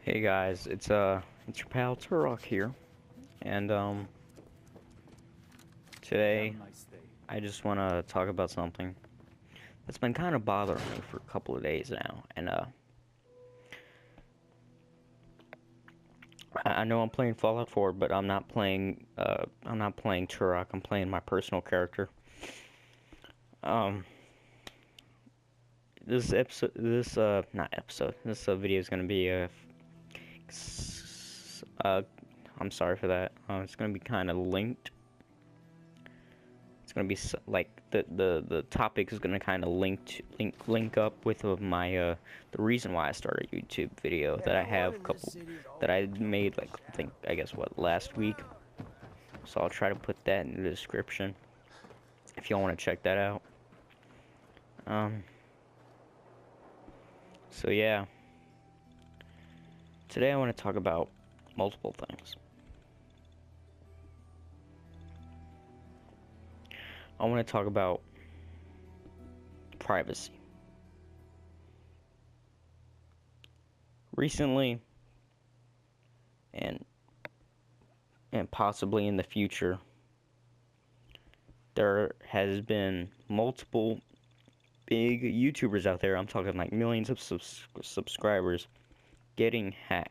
Hey guys, it's your pal Turok here, and today I just want to talk about something that's been kind of bothering me for a couple of days now, and I know I'm playing Fallout 4, but I'm not playing Turok. I'm playing my personal character. Um, this episode, this not episode, this video is gonna be I'm sorry for that. It's gonna be kind of linked. It's gonna be like the topic is gonna kind of link up with my the reason why I started a YouTube video that I have a couple that I made, like, I guess last week. So I'll try to put that in the description if y'all want to check that out. So yeah, today I want to talk about multiple things. I want to talk about privacy. Recently, and possibly in the future, there has been multiple big YouTubers out there, I'm talking like millions of subscribers, getting hacked.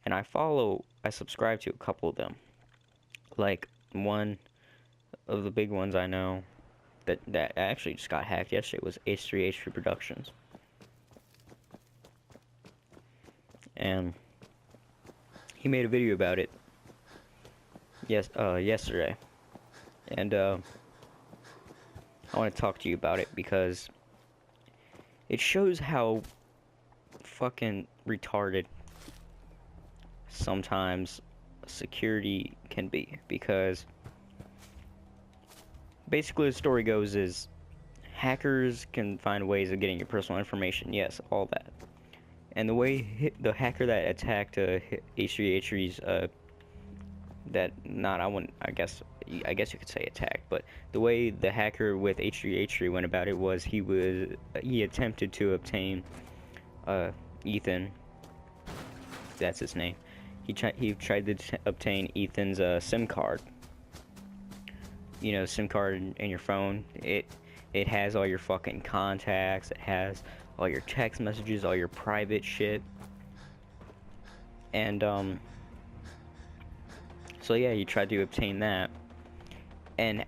And I subscribe to a couple of them. Like, one of the big ones I know that actually just got hacked yesterday was H3 Productions. And he made a video about it yesterday. And I want to talk to you about it because it shows how fucking retarded sometimes security can be. Because basically the story goes is hackers can find ways of getting your personal information. Yes, all that. And the way the hacker that attacked H3's I guess you could say attack, but the way the hacker with H3 went about it was he attempted to obtain Ethan, that's his name. He tried to obtain Ethan's SIM card. You know, SIM card in your phone. It has all your fucking contacts. It has all your text messages, all your private shit. And so yeah, he tried to obtain that. And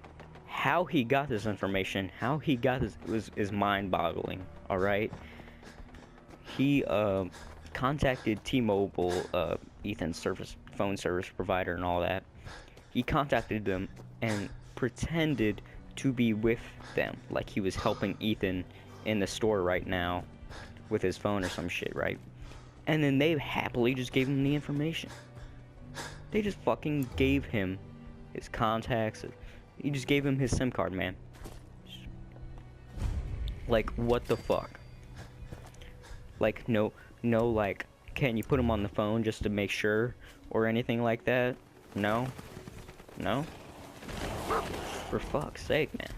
how he got this information, is mind-boggling. All right. He contacted T-Mobile, Ethan's phone service provider, and all that. He contacted them and pretended to be with them, like he was helping Ethan in the store right now with his phone or some shit, right? And then they happily just gave him the information. They just fucking gave him his contacts. He just gave him his SIM card, man. Like, what the fuck? Like, no, like, can you put him on the phone just to make sure or anything like that? No? For fuck's sake, man.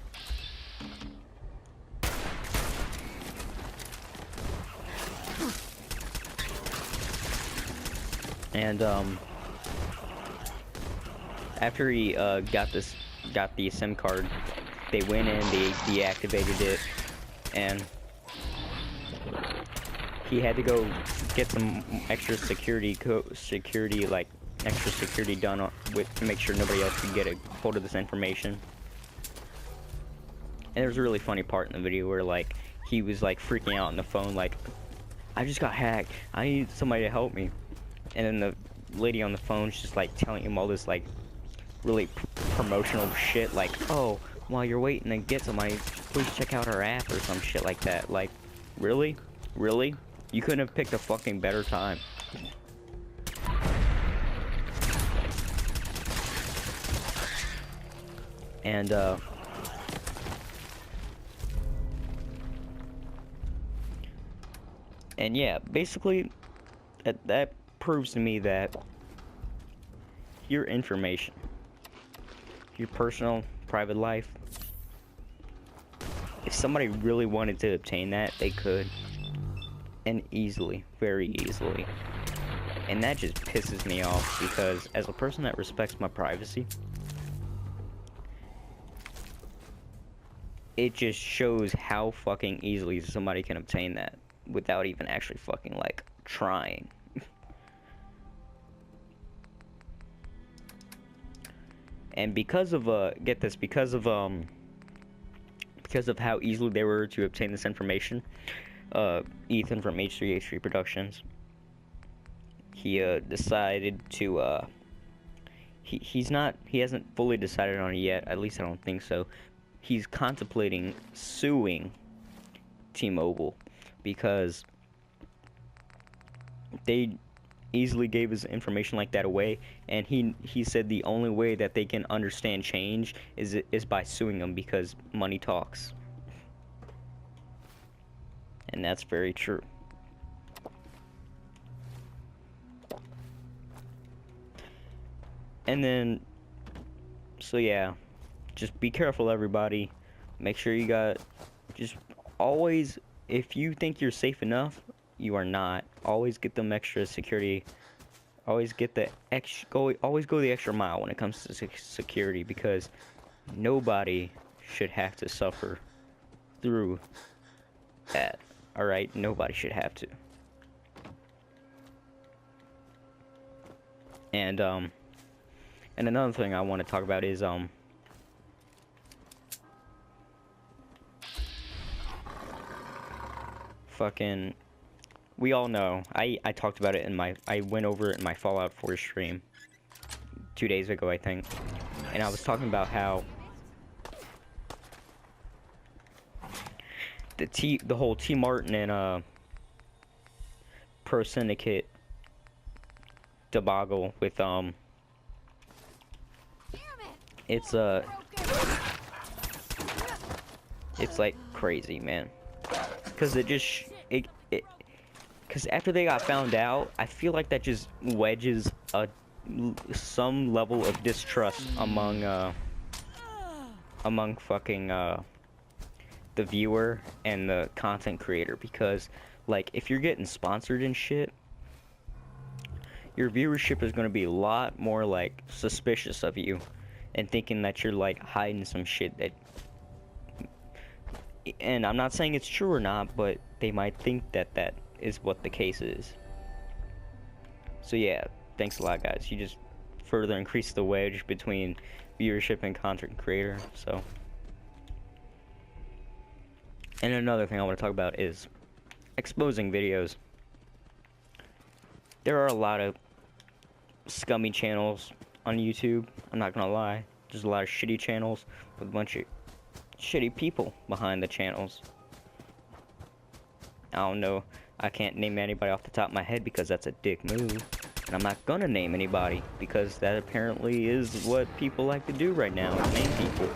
And after he got the SIM card, they went in, they deactivated it, and he had to go get some extra security done to make sure nobody else could get a hold of this information. And there's a really funny part in the video where, like, he was like freaking out on the phone, like, I just got hacked, I need somebody to help me. And then the lady on the phone's just like telling him all this like really promotional shit, like, oh, while you're waiting to get somebody, please check out our app or some shit like that. Like, really? You couldn't have picked a fucking better time. And yeah, basically that proves to me that your information, your personal private life, if somebody really wanted to obtain that, they could. And easily, very easily. And that just pisses me off, because as a person that respects my privacy, it just shows how fucking easily somebody can obtain that without even actually fucking, like, trying. And because of, get this, because of how easily they were to obtain this information, Ethan from H3H3 Productions, he, decided to, he hasn't fully decided on it yet, at least I don't think so. He's contemplating suing T-Mobile because they easily gave his information like that away, and he said the only way that they can understand change is by suing them, because money talks. And that's very true. And then, so yeah, just be careful, everybody. Make sure you just always, if you think you're safe enough, you are not. Always get them extra security. Always get the always go the extra mile when it comes to security, because nobody should have to suffer through that. All right, nobody should have to. And another thing I want to talk about is fucking, we all know, I talked about it in I went over it in my Fallout 4 stream 2 days ago, I think, and I was talking about how the whole T Martin and Pro Syndicate debacle with it's like crazy, man, because because after they got found out, I feel like that just wedges some level of distrust among fucking the viewer and the content creator, because like if you're getting sponsored and shit, your viewership is going to be a lot more like suspicious of you and thinking that you're like hiding some shit that, and I'm not saying it's true or not, but they might think that that is what the case is. So yeah, thanks a lot, guys. You just further increase the wedge between viewership and content creator. So, and another thing I want to talk about is exposing videos. There are a lot of scummy channels on YouTube, I'm not gonna lie. There's a lot of shitty channels with a bunch of shitty people behind the channels. I don't know, I can't name anybody off the top of my head because that's a dick move. And I'm not gonna name anybody because that apparently is what people like to do right now, is name people.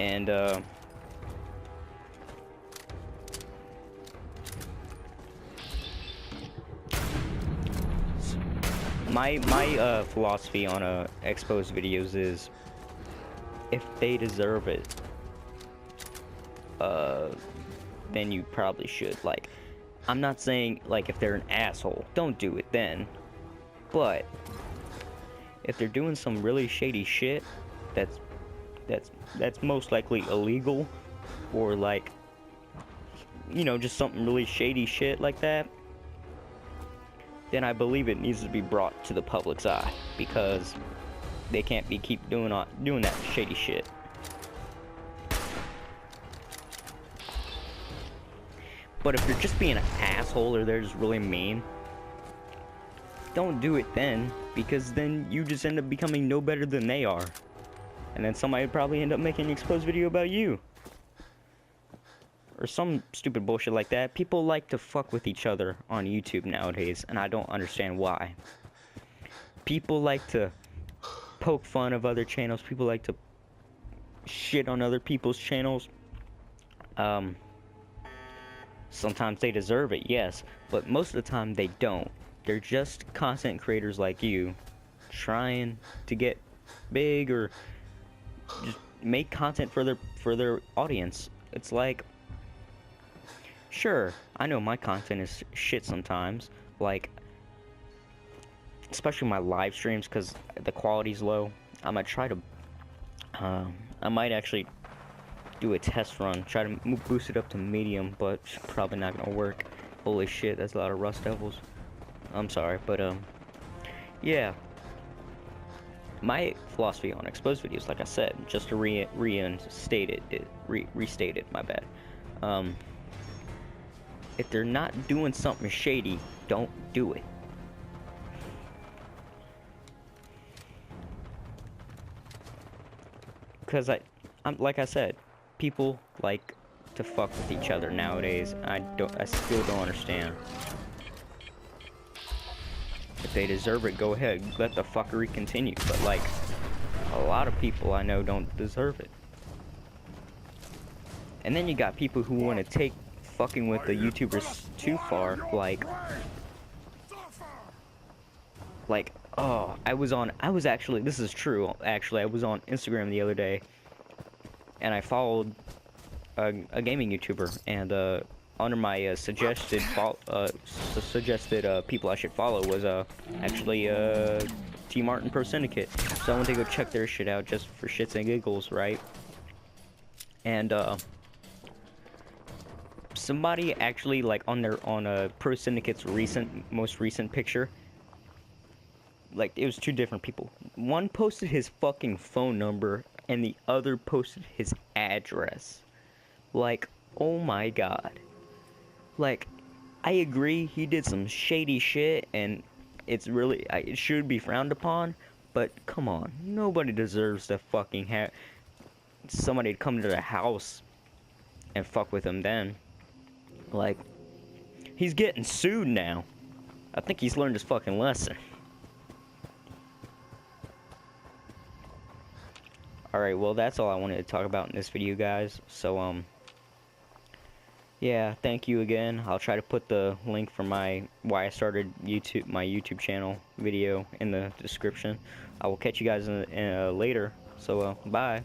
And my philosophy on exposed videos is, if they deserve it, then you probably should. Like, I'm not saying like if they're an asshole, don't do it then, but if they're doing some really shady shit that's most likely illegal, or like, you know, just something really shady shit like that, then I believe it needs to be brought to the public's eye, because they can't keep doing that shady shit. But if you're just being an asshole or they're just really mean, don't do it then, because then you just end up becoming no better than they are. And then somebody would probably end up making an exposed video about you. Or some stupid bullshit like that. People like to fuck with each other on YouTube nowadays, and I don't understand why. People like to poke fun of other channels. People like to shit on other people's channels. Sometimes they deserve it, yes, but most of the time they don't. They're just content creators like you, trying to get big or just make content for their audience. It's like Sure, I know my content is shit sometimes, like, especially my live streams, because the quality's low. I'm gonna try to, I might actually do a test run, try to boost it up to medium, but it's probably not gonna work. Holy shit, that's a lot of Rust Devils. I'm sorry, but, yeah. My philosophy on exposed videos, like I said, just to restate it, my bad. If they're not doing something shady, don't do it. Because I'm like I said, people like to fuck with each other nowadays. I still don't understand. If they deserve it, go ahead, let the fuckery continue. But like, a lot of people I know don't deserve it. And then you got people who want to take fucking with the YouTubers too far, like, oh, I was actually, this is true, actually, I was on Instagram the other day, and I followed a gaming YouTuber, and, under my, suggested people I should follow was, actually, T Martin Pro Syndicate, so I went to go check their shit out just for shits and giggles, right? And, somebody actually, like, on Pro Syndicate's most recent picture, like, it was two different people. One posted his fucking phone number, and the other posted his address. Like, oh my god. Like, I agree, he did some shady shit, and it's really, it should be frowned upon, but come on, nobody deserves to fucking have somebody to come to their house and fuck with him then. Like, he's getting sued now. I think he's learned his fucking lesson. Alright, well, that's all I wanted to talk about in this video, guys. So, yeah, thank you again. I'll try to put the link for why I started my YouTube channel video in the description. I will catch you guys later. So, bye.